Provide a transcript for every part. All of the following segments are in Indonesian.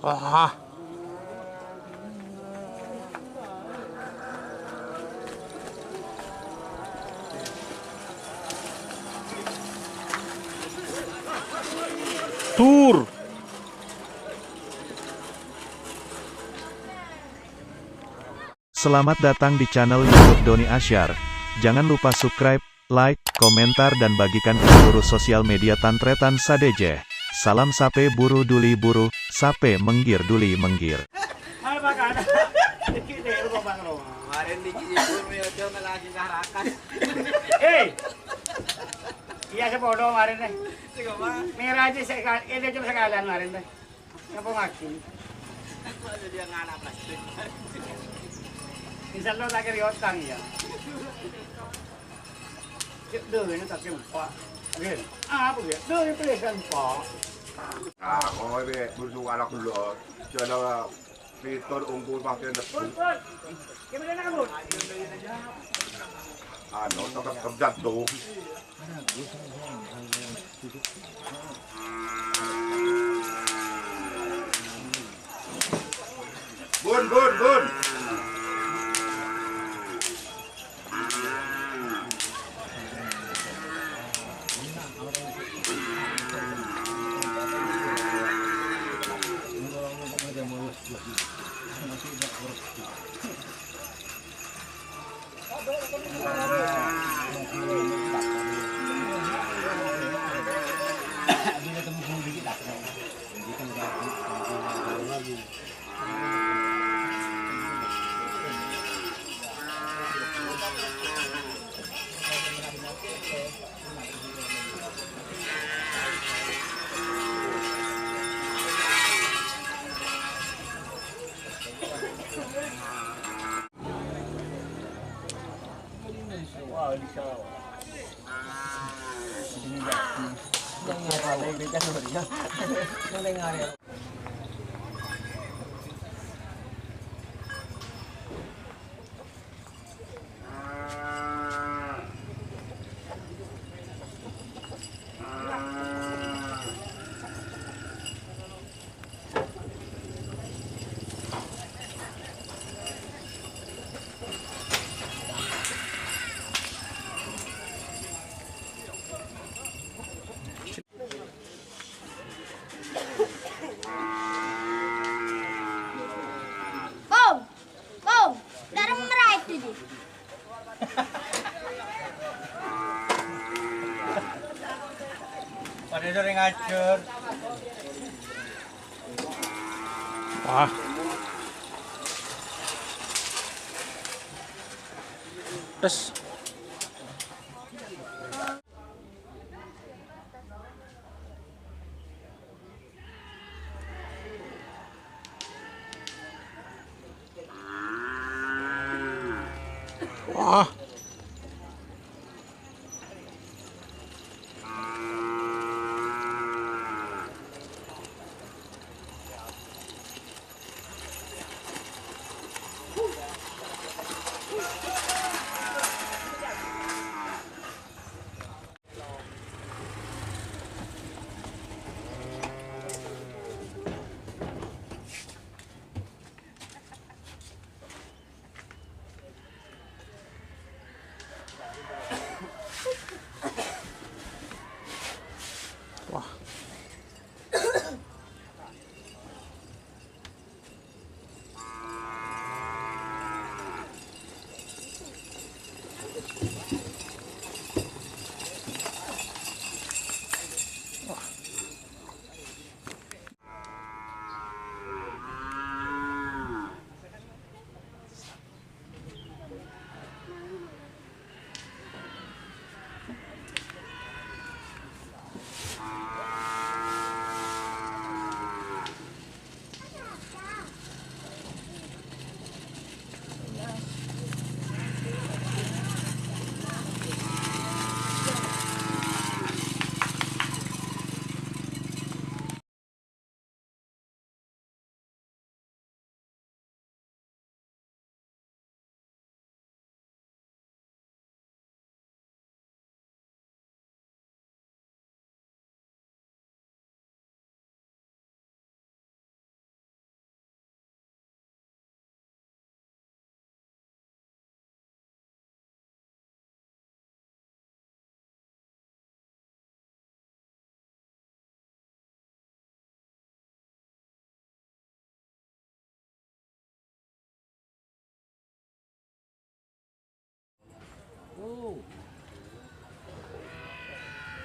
Wah, tur. Selamat datang di channel YouTube Doni Asyar. Jangan lupa subscribe, like, komentar dan bagikan ke seluruh sosial media Tantretan Sadeje. Salam sape buru duli buru, sape menggir duli menggir. Ay, baka na. Dikit ko bang ro. Marin di kisi buru yo jo na lagi kaharakan. Eh. Iya sa bodo marin eh. Sige ba? Mera aja sa ede jo sa kalan marin eh. Ngapo ngakin. Ano dia ngana plastik. Minsan lo tak riot tang ya. Đưa nó tập cái quả. Oke. Apa dia? Đưa cái kan quả. Kalau ini berjuang anak dulu, jangan fitur unggul pakai nepuk. Gimana nak kabut? Ano, takut terjatuh. Bun. Wow, di Jawa. Ini enggak. Yang ada di Jawa dia. Yang dengar ya. Bom, darah merah itu di. Pada sering ngajur. Wah. Terus. Wah.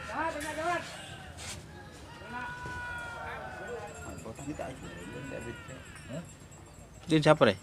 Jangan, jangan. Dia siapa deh?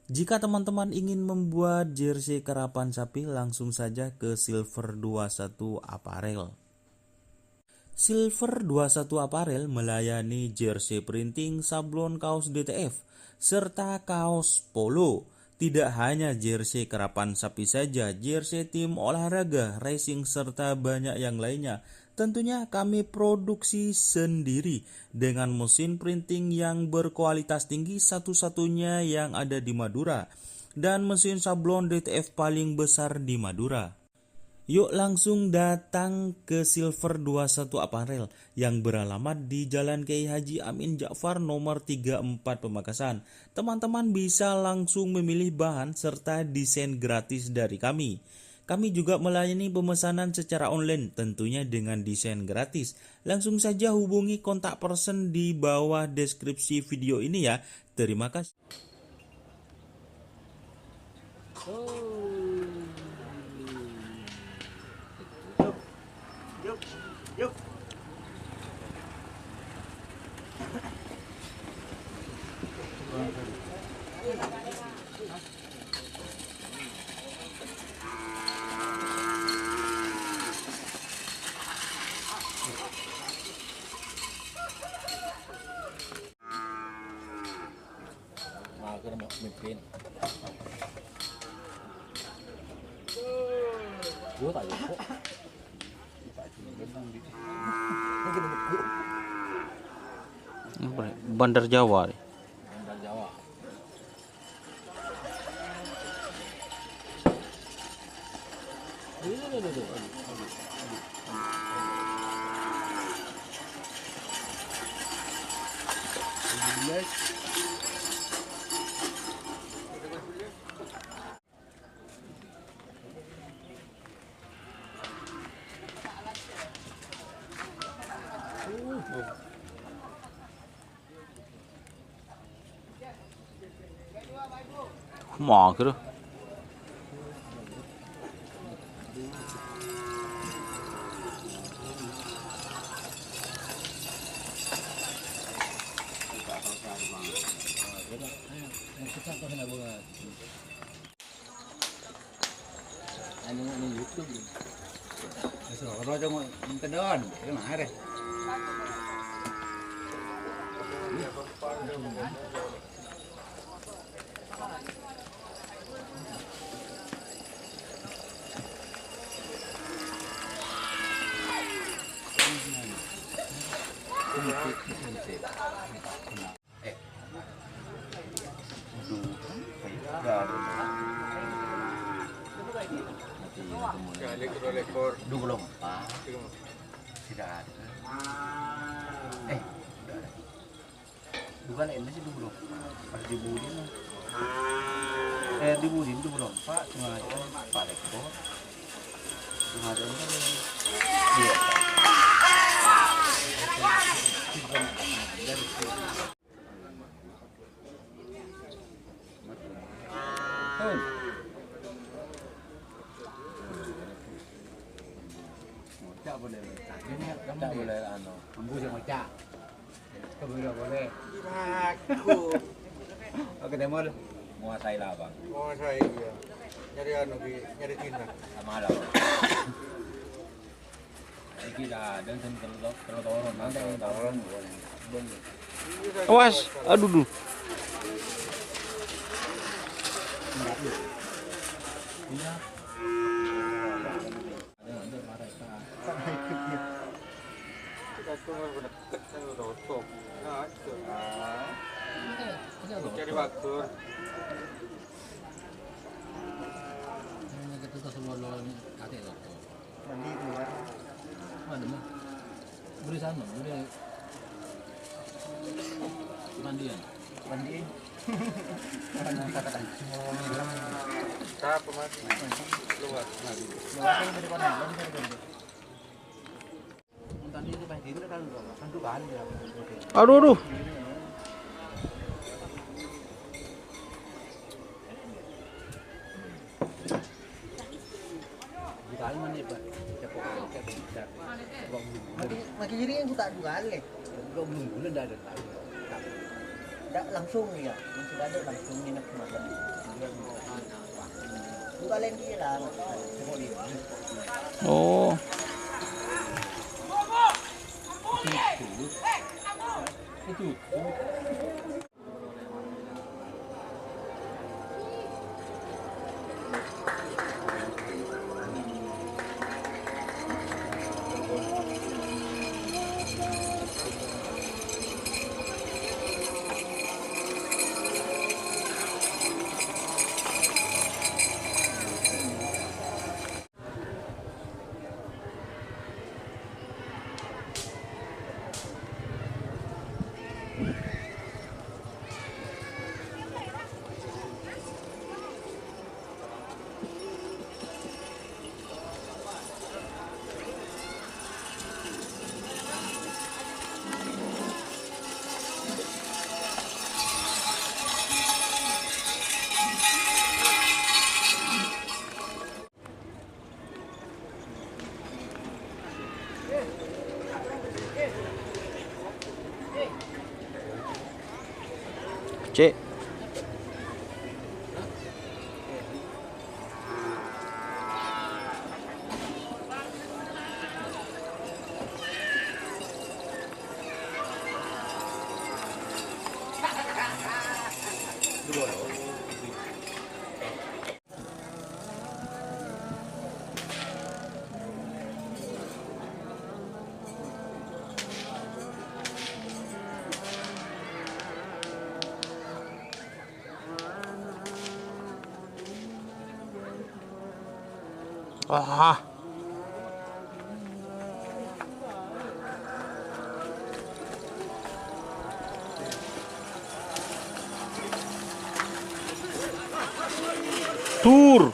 Jika teman-teman ingin membuat jersey karapan sapi, langsung saja ke Silver 21 Apparel. Silver 21 Apparel melayani jersey printing, sablon kaos DTF, serta kaos polo. Tidak hanya jersey karapan sapi saja, jersey tim olahraga, racing, serta banyak yang lainnya. Tentunya kami produksi sendiri dengan mesin printing yang berkualitas tinggi, satu-satunya yang ada di Madura, dan mesin sablon DTF paling besar di Madura. Yuk langsung datang ke Silver 21 Apparel yang beralamat di Jalan Kiai Haji Amin Ja'far nomor 34 Pamekasan. Teman-teman bisa langsung memilih bahan serta desain gratis dari kami. Kami juga melayani pemesanan secara online, tentunya dengan desain gratis. Langsung saja hubungi kontak person di bawah deskripsi video ini ya. Terima kasih. Yuk. Bandar Jawa. Mager. Ini YouTube. Eso, orang cuma minta doan, kemana? Dua lompat. Tidak ada. Bukan ini sih dua lompat. Pas dibudin. Dibudin dua lompat. Cuma ada 4 ekor. Cuma ada iya. Tak boleh embus yang macam. Kau boleh. Aku. Oke demo lu. Menguasai lah bang. Mau saya dia. Nyari nyari Cina. Sama lah. Iki dah dan terlalu turun nanti turun. Awas, aduh duh. Iya. Cari waktu. Kita semua lawan kate tu. Mandi tu kan. Mana mah? Beri sana, beri mandian. Mandi. Siapa mati? Luar. Luar dari mana? Tadi itu pasti itu kan tu kan. Aduh aduh. Dikali mana pak? Makin jadi yang tak dua kali. Kau belum bulan dah ada. Tak langsung ya, sudah ada langsung minat makan. Dua kali dia lah. Oh. Itu. Cek. Ah. Tur.